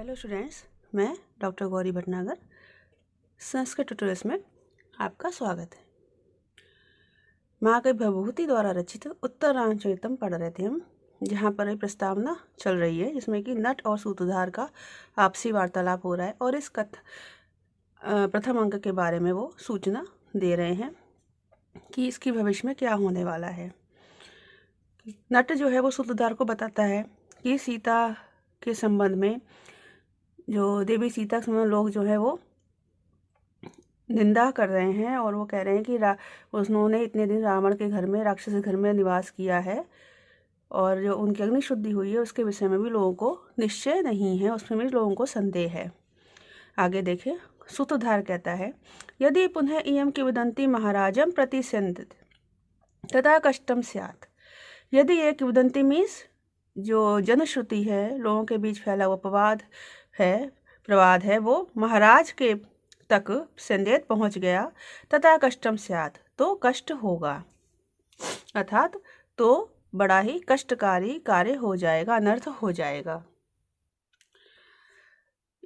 Hello students, मैं doctor Gauri Bhatnagar Sanskrit tutorials में आपका स्वागत है। महाकवि भवभूति द्वारा रचित उत्तरांचरितम पढ़ रहे थे हम, जहाँ पर एक प्रस्तावना चल रही है जिसमें कि नट और सूत्रधार का आपसी वार्तालाप हो रहा है और इस प्रथम अंक के बारे में वो सूचना दे रहे हैं कि इसकी भविष्य में क्या होने वाला है। नट जो है वो सूत्रधार को बताता है कि सीता के संबंध में जो देवी सीता के संबंध लोग जो है वो निंदा कर रहे हैं और वो कह रहे हैं कि उन्होंने इतने दिन रावण के घर में, राक्षस के घर में निवास किया है और जो उनकी अग्नि शुद्धि हुई है उसके विषय में भी लोगों को निश्चय नहीं है, उसमें भी लोगों को संदेह है। आगे देखें, सूत्रधार कहता है, यदि पुनः इयं किंवदंती महाराजम प्रति संदित तथा कष्टम स्यात्। यदि ये किंवदंती मीन्स जो जनश्रुति है, लोगों के बीच फैला हुआ प्रवाद है, वो महाराज के तक संदेह पहुंच गया, तथा कष्टम स्यात्, तो कष्ट होगा, अर्थात तो बड़ा ही कष्टकारी कार्य हो जाएगा, अनर्थ हो जाएगा।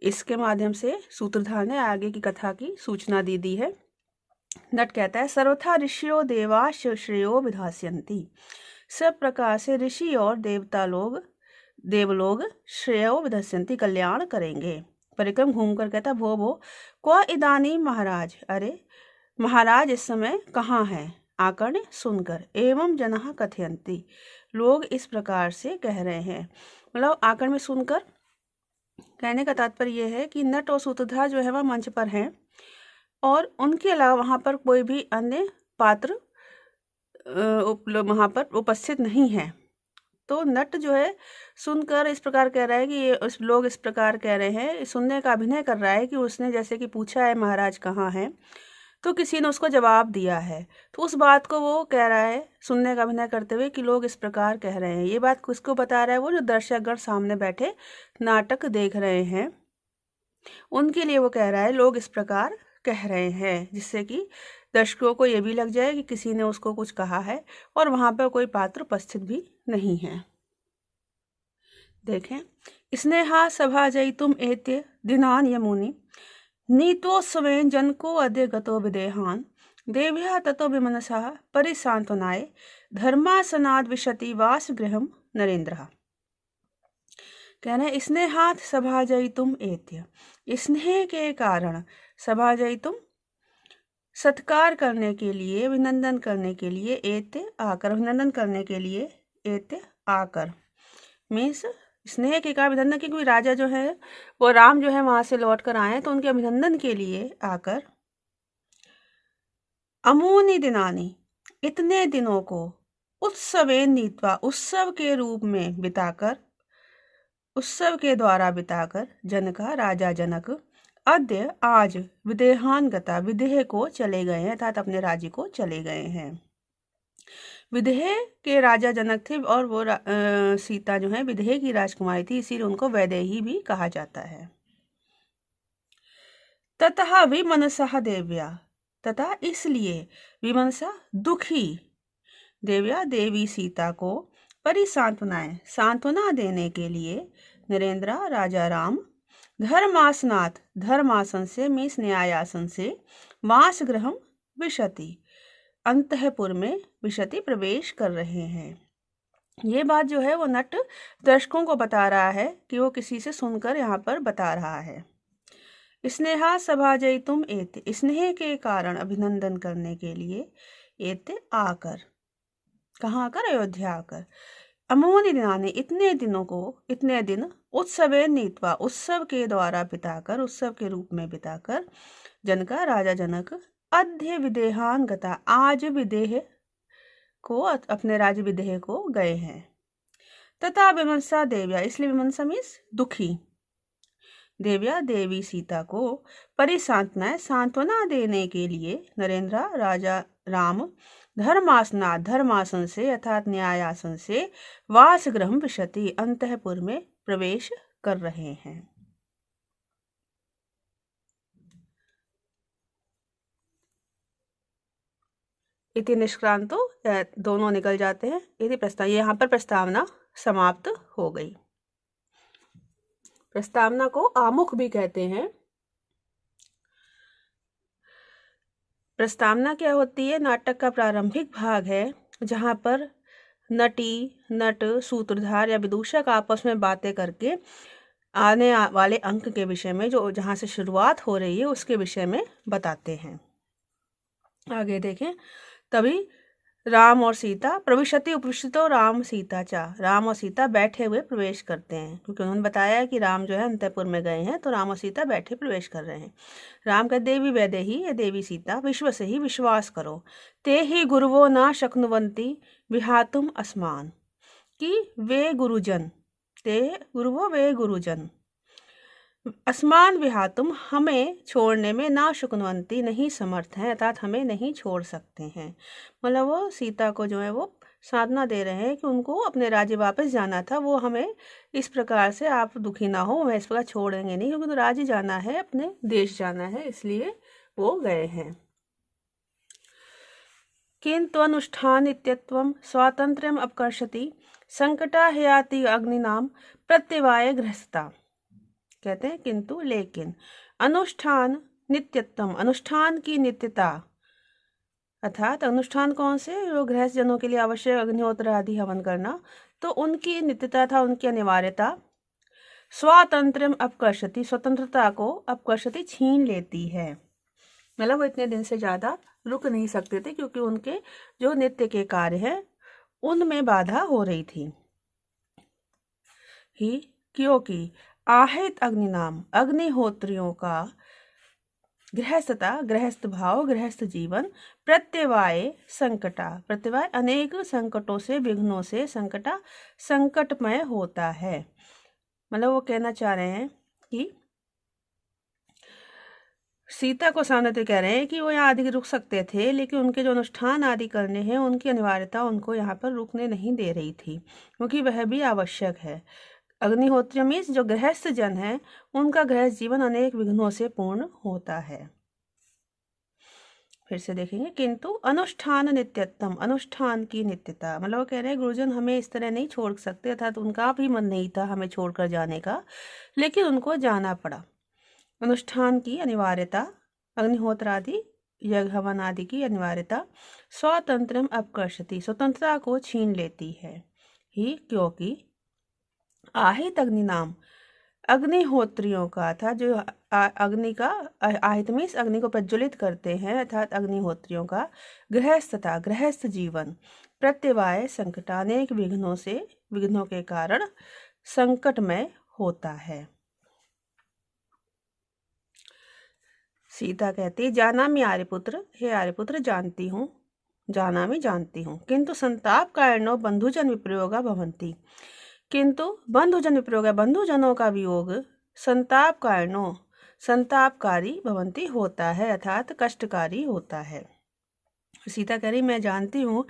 इसके माध्यम से सूत्रधार ने आगे की कथा की सूचना दे दी है। नट कहता है, सर्वथा ऋषियो देवाश्च श्रेयो विधास्यन्ति। सब प्रकार से ऋषि और देवलोग श्रेयो विधास्यन्ति, कल्याण करेंगे। परिक्रम घूमकर कहता, भो क्व इदानीं महाराज, अरे महाराज इस समय कहाँ हैं। आकर्ण सुनकर, एवं जनः कथयन्ति, लोग इस प्रकार से कह रहे हैं। मतलब आकर्ण में सुनकर कहने का तात्पर्य यह है कि नट और सूत्रधार जो है वह मंच पर हैं और उनके अलावा वहाँ पर कोई भी अन्य पात्र वहाँ पर उपस्थित नहीं है। तो नट जो है सुनकर इस प्रकार कह रहा है कि लोग इस प्रकार कह रहे हैं, सुनने का अभिनय कर रहा है कि उसने जैसे कि पूछा है महाराज कहाँ हैं, तो किसी ने उसको जवाब दिया है, तो उस बात को वो कह रहा है सुनने का अभिनय करते हुए कि लोग इस प्रकार कह रहे हैं। ये बात किसको बता रहा है? वो जो दर्शकगण सामने बैठे नाटक देख रहे हैं उनके लिए वो कह रहा है लोग इस प्रकार कह रहे हैं, जिससे कि दर्शकों को ये भी लग जाए कि किसी ने उसको कुछ कहा है और वहाँ पर कोई पात्र उपस्थित भी नहीं है। देखें, स्नेहा सभा जयितुम एत्य दिनान यमुनि नीतोत्सवेन जनको अद्य गतो विदेहान देव्या ततो विमनसः परिसांत्वनाय धर्मासनाद विशति वासगृहम नरेंद्रः। कहना है, स्नेहात् सभा जयितुम एत्य, स्नेह के कारण सभा जयितुम सत्कार करने के लिए, अभिनंदन करने के लिए, एत्य आकर, अभिनंदन करने के लिए, एत्य आकर मीन्स स्नेह के कारण अभिनंदन, क्योंकि राजा जो है वो राम जो है वहां से लौट कर आए तो उनके अभिनंदन के लिए आकर, अमूनि दिनानि, इतने दिनों को, उत्सवेन नीत्वा, उत्सव के रूप में बिताकर, उत्सव के द्वारा बिताकर, जनका राजा जनक, अद्य आज, विदेहान गता, विदेह को चले गए हैं, अर्थात अपने राज्य को चले गए हैं। विदेह के राजा जनक थे और वो सीता जो है विदेह की राजकुमारी थी, इसीलिए उनको वैदेही भी कहा जाता है। ततः विमनसः देव्या, तथा इसलिए विमनसा दुखी, देव्या देवी सीता को, परिसांत्वनाएं सांत्वना देने के लिए, नरेंद्र राजा राम, धर्मासनात्, धर्मासन से मीन्स न्यायासन से, वासगृहम विशति, अंतःपुर में, विशति प्रवेश कर रहे हैं। ये बात जो है वो नट दर्शकों को बता रहा है कि वो किसी से सुनकर यहाँ पर बता रहा है। स्नेहा सभा जयितुम एत्य, स्नेह के कारण अभिनंदन करने के लिए, एत्य आकर, कहाँ आकर? अयोध्या आकर। अमूनि दिनानि, इतने दिनों को, इतने दिन, उत्सवे नीत्वा, उत्सव के द्वारा बिताकर, उत्सव के रूप में बिताकर, जनका राजा जनक, अद्य विदेहान गता, आज विदेह को, अपने राज्य विदेह को गए हैं। तथा विमंसा देव्या, इसलिए विमंसा मीन्स दुखी, देव्या देवी सीता को, परिसांत्वनाएं सांत्वना देने के लिए, नरेंद्र राजा राम, धर्मासनात्, धर्मासन से अर्थात न्यायासन से, वासगृहम विशति, अंतःपुर में प्रवेश कर रहे हैं। इति निष्क्रांतो, दोनों निकल जाते हैं। यदि यहाँ पर प्रस्तावना समाप्त हो गई। प्रस्तावना को आमुख भी कहते हैं। प्रस्तावना क्या होती है? नाटक का प्रारंभिक भाग है जहाँ पर नटी, नट, सूत्रधार या विदूषक आपस में बातें करके आने वाले अंक के विषय में, जो जहाँ से शुरुआत हो रही है उसके विषय में बताते हैं। आगे देखें। तभी राम और सीता प्रविशति उपविष्टो राम सीता चा, राम और सीता बैठे हुए प्रवेश करते हैं, क्योंकि उन्होंने बताया है कि राम जो है अंतःपुर में गए हैं, तो राम और सीता बैठे प्रवेश कर रहे हैं। राम कहते देवी वैदेही, ये देवी सीता, विश्व से ही विश्वास करो, ते ही गुरुवो ना शक्नुवंती विहातुम अस्मान, कि वे गुरुजन, ते गुरुवो वे गुरुजन, अस्मान विहातुम हमें छोड़ने में ना शुकनवंती नहीं समर्थ हैं, अर्थात हमें नहीं छोड़ सकते हैं। मतलब वो सीता को जो है वो साधना दे रहे हैं कि उनको अपने राज्य वापस जाना था, वो हमें इस प्रकार से आप दुखी ना हो, हमें इस प्रकार छोड़ेंगे नहीं, क्योंकि तो राज्य जाना है, अपने देश जाना है, इसलिए वो गए हैं। किंतु अनुष्ठान नित्यत्वम स्वातंत्र्यम अपकर्षति संकटा हयाति अग्निनाम प्रत्यवाय गृहस्था। कहते हैं किंतु लेकिन अनुष्ठान नित्यत्वम, अनुष्ठान की नित्यता, अर्थात अनुष्ठान कौन से? जो गृहस्थ जनों के लिए आवश्यक अग्निहोत्र आदि हवन करना, तो उनकी नित्यता था, उनकी अनिवार्यता स्वातंत्र्यम अपकर्षति, स्वतंत्रता को अपकर्षति छीन लेती है। मतलब वो इतने दिन से ज्यादा रुक नहीं सकते थे, क्योंकि उनके जो नित्य के कार्य हैं उनमें बाधा हो रही थी ही, क्योंकि आहित अग्नि नाम, अग्निहोत्रियों का गृहस्थता, गृहस्थ भाव, गृहस्थ जीवन, प्रत्यवाय संकटा, प्रत्यवाय अनेक संकटों से, विघ्नों से, संकटा संकटमय होता है। मतलब वो कहना चाह रहे हैं कि सीता को सामने कह रहे हैं कि वो यहाँ आदि रुक सकते थे, लेकिन उनके जो अनुष्ठान आदि करने हैं उनकी अनिवार्यता उनको यहाँ पर रुकने नहीं दे रही थी, क्योंकि वह भी आवश्यक है। अग्निहोत्र मीन्स जो गृहस्थ जन है उनका गृहस्थ जीवन अनेक विघ्नों से पूर्ण होता है। फिर से देखेंगे। किंतु अनुष्ठान नित्यतम, अनुष्ठान की नित्यता, मतलब वो कह रहे हैं गुरुजन हमें इस तरह नहीं छोड़ सकते, अर्थात उनका भी मन नहीं था हमें छोड़कर जाने का, लेकिन उनको जाना पड़ा। अनुष्ठान की अनिवार्यता, अग्निहोत्र आदि यज्ञ हवन आदि की अनिवार्यता स्वातंत्र्यम अपकर्षति, स्वतंत्रता को छीन लेती है ही, क्योंकि आहित अग्नि नाम, अग्निहोत्रियों का था, जो अग्नि का आहित मीन्स अग्नि को प्रज्वलित करते हैं, अर्थात अग्निहोत्रियों का गृहस्थता, गृहस्थ जीवन, प्रत्यवाय संकट, अनेक विघ्नों से, विघ्नों के कारण संकटमय होता है। सीता कहती जानामि आर्यपुत्र, हे आर्यपुत्र जानती हूँ, जाना मैं जानती हूँ, किंतु संताप कारणो बंधुजन विप्रयोगा भवन्ति, किंतु बंधुजन विप्रयोग, बंधुजनों का वियोग संताप कारणों, संतापकारी भवन्ति होता है, अर्थात कष्टकारी होता है। सीता कह रही मैं जानती हूँ,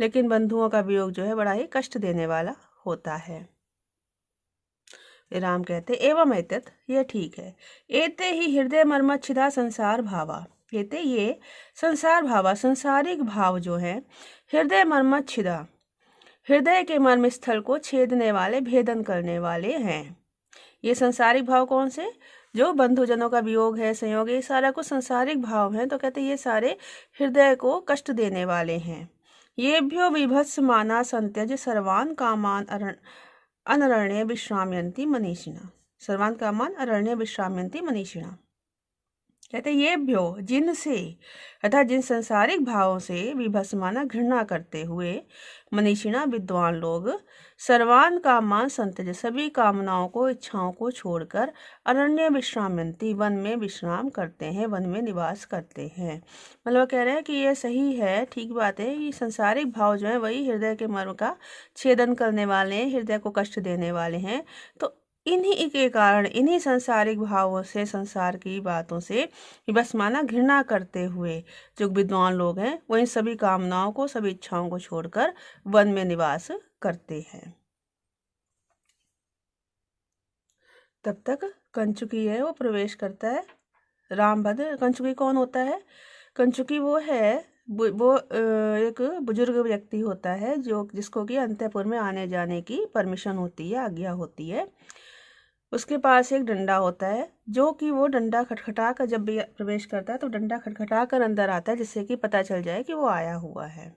लेकिन बंधुओं का वियोग जो है बड़ा ही कष्ट देने वाला होता है। राम कहते एवं एतत्, ये ठीक है, एते ही हृदय मर्मच्छिदा संसार भावा, एते ये संसार भावा, संसारिक भाव जो है, हृदय मर्मच्छिदा, हृदय के मर्म स्थल को छेदने वाले, भेदन करने वाले हैं। ये संसारिक भाव कौन से? जो बंधुजनों का वियोग है, संयोग, ये सारा कुछ संसारिक भाव है, तो कहते ये सारे हृदय को कष्ट देने वाले हैं। येभ्यो विभत्स माना संत्यज सर्वान कामान अनरण्य विश्राम्यन्ति मनीषिणा, सर्वान कामान अरण्य विश्राम्यन्ति मनीषिणा। कहते ये भ्यो, जिनसे, अर्थात जिन संसारिक भावों से, विभस्माना घृणा करते हुए, मनीषिणा विद्वान लोग, सर्वान कामान संत्यज, सभी कामनाओं को, इच्छाओं को छोड़कर, अरण्य विश्राम्यन्ति, वन में विश्राम करते हैं, वन में निवास करते हैं। मतलब कह रहे हैं कि ये सही है, ठीक बात है, ये संसारिक भाव जो है वही हृदय के मर्म का छेदन करने वाले हैं, हृदय को कष्ट देने वाले हैं। तो इन्हीं के कारण, इन्हीं संसारिक भावों से, संसार की बातों से बस माना घृणा करते हुए जो विद्वान लोग हैं वो इन सभी कामनाओं को, सभी इच्छाओं को छोड़कर वन में निवास करते हैं। तब तक कंचुकी है वो प्रवेश करता है। रामभद्र, कंचुकी कौन होता है? कंचुकी वो है, वो एक बुजुर्ग व्यक्ति होता है जो जिसको कि अंतःपुर में आने जाने की परमिशन होती है, आज्ञा होती है। उसके पास एक डंडा होता है, जो कि वो डंडा खटखटा कर जब भी प्रवेश करता है तो डंडा खटखटा कर अंदर आता है, जिससे कि पता चल जाए कि वो आया हुआ है।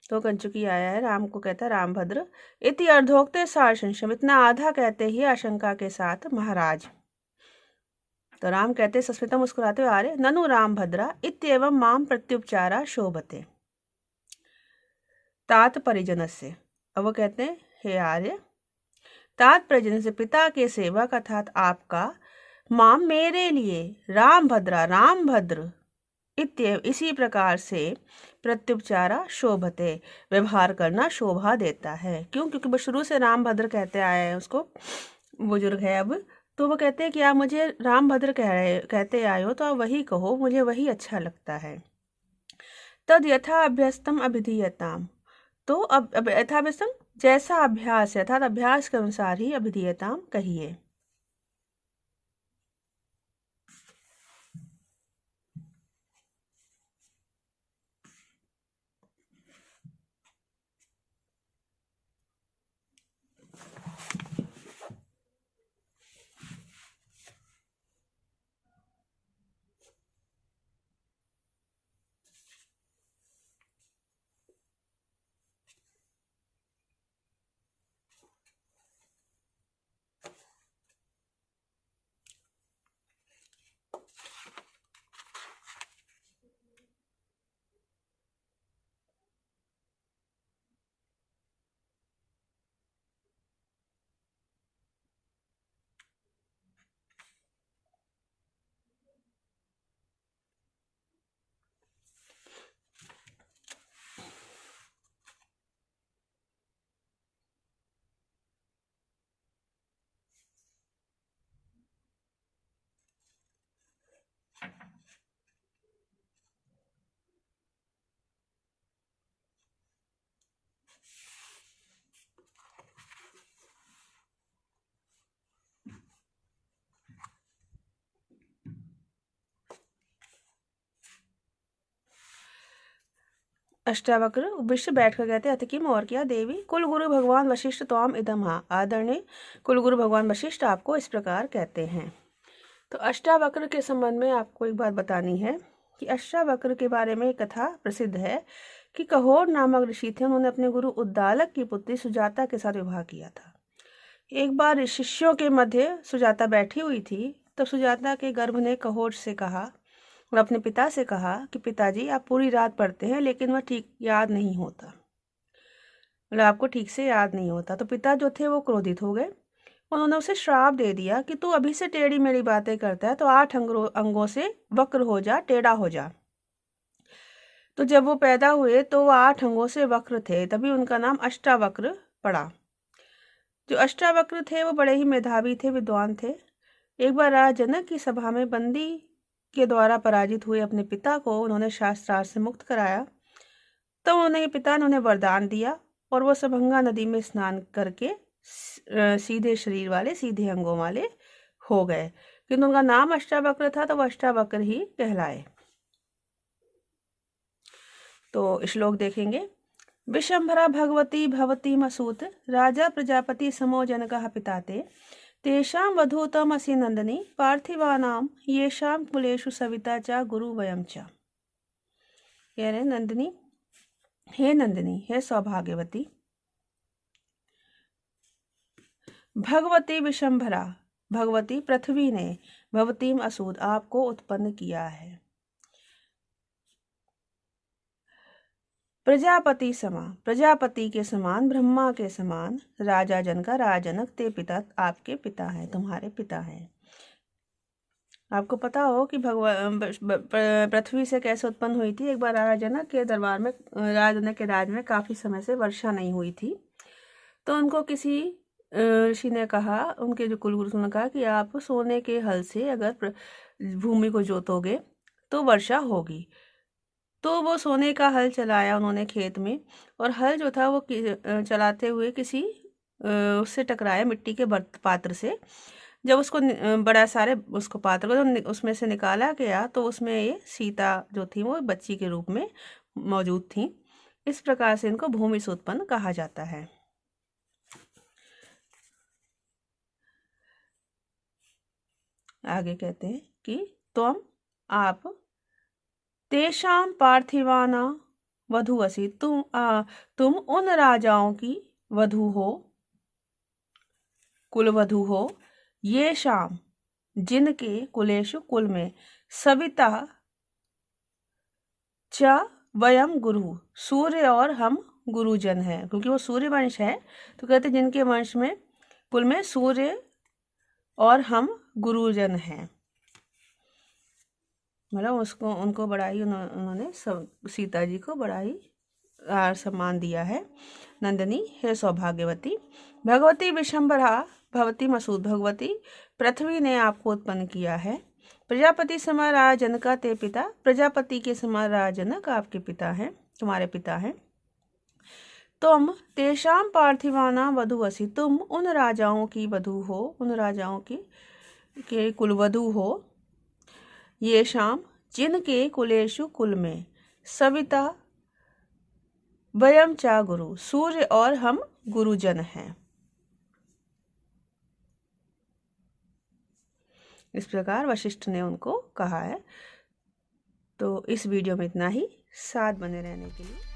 तो कंचुकी आया है, राम को कहता है, रामभद्र इति अर्धोक्ते सारसंशम, इतना आधा कहते ही आशंका के साथ, महाराज। तो राम कहते सस्मिता मुस्कुराते हुए, आर्य ननु रामभद्रा इत्येवं माम प्रत्युपचारा शोभते तात परिजन से। अब वो कहते हैं, हे आर्य, तात परिजन से पिता के सेवक अर्थात आपका, माम मेरे लिए, रामभद्रा रामभद्र, इत्येव इसी प्रकार से, प्रत्युपचारा शोभते व्यवहार करना शोभा देता है। क्यों? क्योंकि वो शुरू से रामभद्र कहते आए हैं उसको, बुजुर्ग है अब, तो वो कहते हैं कि आप मुझे रामभद्र कहते आए हो तो आप वही कहो, मुझे वही अच्छा लगता है। तद यथा अभ्यस्तम अभिधीयताम, तो अब यथाभ्यस्तम जैसा अभ्यास है अर्थात अभ्यास के अनुसार ही अभिधीयताम कहिए। अष्टावक्र विश्व बैठकर कहते अति किम, और क्या देवी, कुल गुरु भगवान वशिष्ठ त्वाम इदम, हा आदरणीय कुल गुरु भगवान वशिष्ठ आपको इस प्रकार कहते हैं। तो अष्टावक्र के संबंध में आपको एक बात बतानी है कि अष्टावक्र के बारे में एक कथा प्रसिद्ध है कि कहोर नामक ऋषि थे, उन्होंने अपने गुरु उद्दालक की पुत्री सुजाता के साथ विवाह किया था। एक बार शिष्यों के मध्य सुजाता बैठी हुई थी, तब सुजाता के गर्भ ने कहोर से कहा और अपने पिता से कहा कि पिताजी आप पूरी रात पढ़ते हैं लेकिन वह ठीक याद नहीं होता, मतलब आपको ठीक से याद नहीं होता। तो पिता जो थे वो क्रोधित हो गए, उन्होंने उसे श्राप दे दिया कि तू अभी से टेढ़ी मेढ़ी बातें करता है तो 8 अंगों से वक्र हो जा, टेढ़ा हो जा। तो जब वो पैदा हुए तो वो 8 अंगों से वक्र थे, तभी उनका नाम अष्टावक्र पड़ा। जो अष्टावक्र थे वो बड़े ही मेधावी थे, विद्वान थे। एक बार राजा जनक की सभा में बंदी के द्वारा पराजित हुए अपने पिता को उन्होंने शास्त्रार्थ से मुक्त कराया। तो उन्हें पिता ने उन्हें वरदान दिया और वो सभंगा नदी में स्नान करके सीधे शरीर वाले, सीधे अंगों वाले हो गए। किंतु उनका नाम अष्टावक्र था तो वो अष्टावक्र ही कहलाए। तो श्लोक देखेंगे। विशंभरा भगवती भवती मसूत, राजा प्रजापति समो जनकः पिता ते, तेषां वधूतमसि नंदनी, पार्थिवानां येषां कुलेषु सविता च गुरु वयं च। कह रहे नंदिनी, हे नंदिनी, हे सौभाग्यवती, भगवती विशंभरा, भगवती पृथ्वी ने, भवतीम असूद आपको उत्पन्न किया है, प्रजापति समा, प्रजापति के समान, ब्रह्मा के समान, राजा जनका, राजनक ते पिता, आपके पिता हैं, तुम्हारे पिता हैं। आपको पता हो कि भगवान पृथ्वी से कैसे उत्पन्न हुई थी। एक बार राजा जनक के दरबार में, राजा जनक के राज में काफी समय से वर्षा नहीं हुई थी, तो उनको किसी ऋषि ने कहा, उनके जो कुलगुरु ने कहा कि आप सोने के हल से अगर भूमि को जोतोगे तो वर्षा होगी। तो वो सोने का हल चलाया उन्होंने खेत में, और हल जो था वो चलाते हुए किसी उससे टकराया, मिट्टी के पात्र से। जब उसको बड़ा सारे उसको पात्र को उसमें से निकाला गया तो उसमें ये सीता जो थी वो बच्ची के रूप में मौजूद थी। इस प्रकार से इनको भूमि से उत्पन्न कहा जाता है। आगे कहते हैं कि त्वम आप तेषां पार्थिवाना वधूवसि, तुम उन राजाओं की वधू हो, कुलवधू हो, ये शाम जिनके कुलेशु कुल में, सविता च वयम गुरु, सूर्य और हम गुरुजन हैं, क्योंकि वो सूर्य वंश है तो कहते जिनके वंश में कुल में सूर्य और हम गुरुजन हैं। मतलब उसको उनको बड़ाई उन्होंने सब सीता जी को बड़ाई सम्मान दिया है। नंदिनी हे सौभाग्यवती, भगवती विशंबरा भगवती मसूद, भगवती पृथ्वी ने आपको उत्पन्न किया है। प्रजापति समाराज जनका ते पिता, प्रजापति के समाराज जनक आपके पिता हैं, तुम्हारे पिता हैं। तुम तेषाम पार्थिवाना वधूवसि, तुम उन राजाओं की वधू हो, उन राजाओं के कुलवधू हो। ये शाम जिनके कुलेशु कुल में, सविता वयम चा गुरु, सूर्य और हम गुरुजन हैं। इस प्रकार वशिष्ठ ने उनको कहा है। तो इस वीडियो में इतना ही। साथ बने रहने के लिए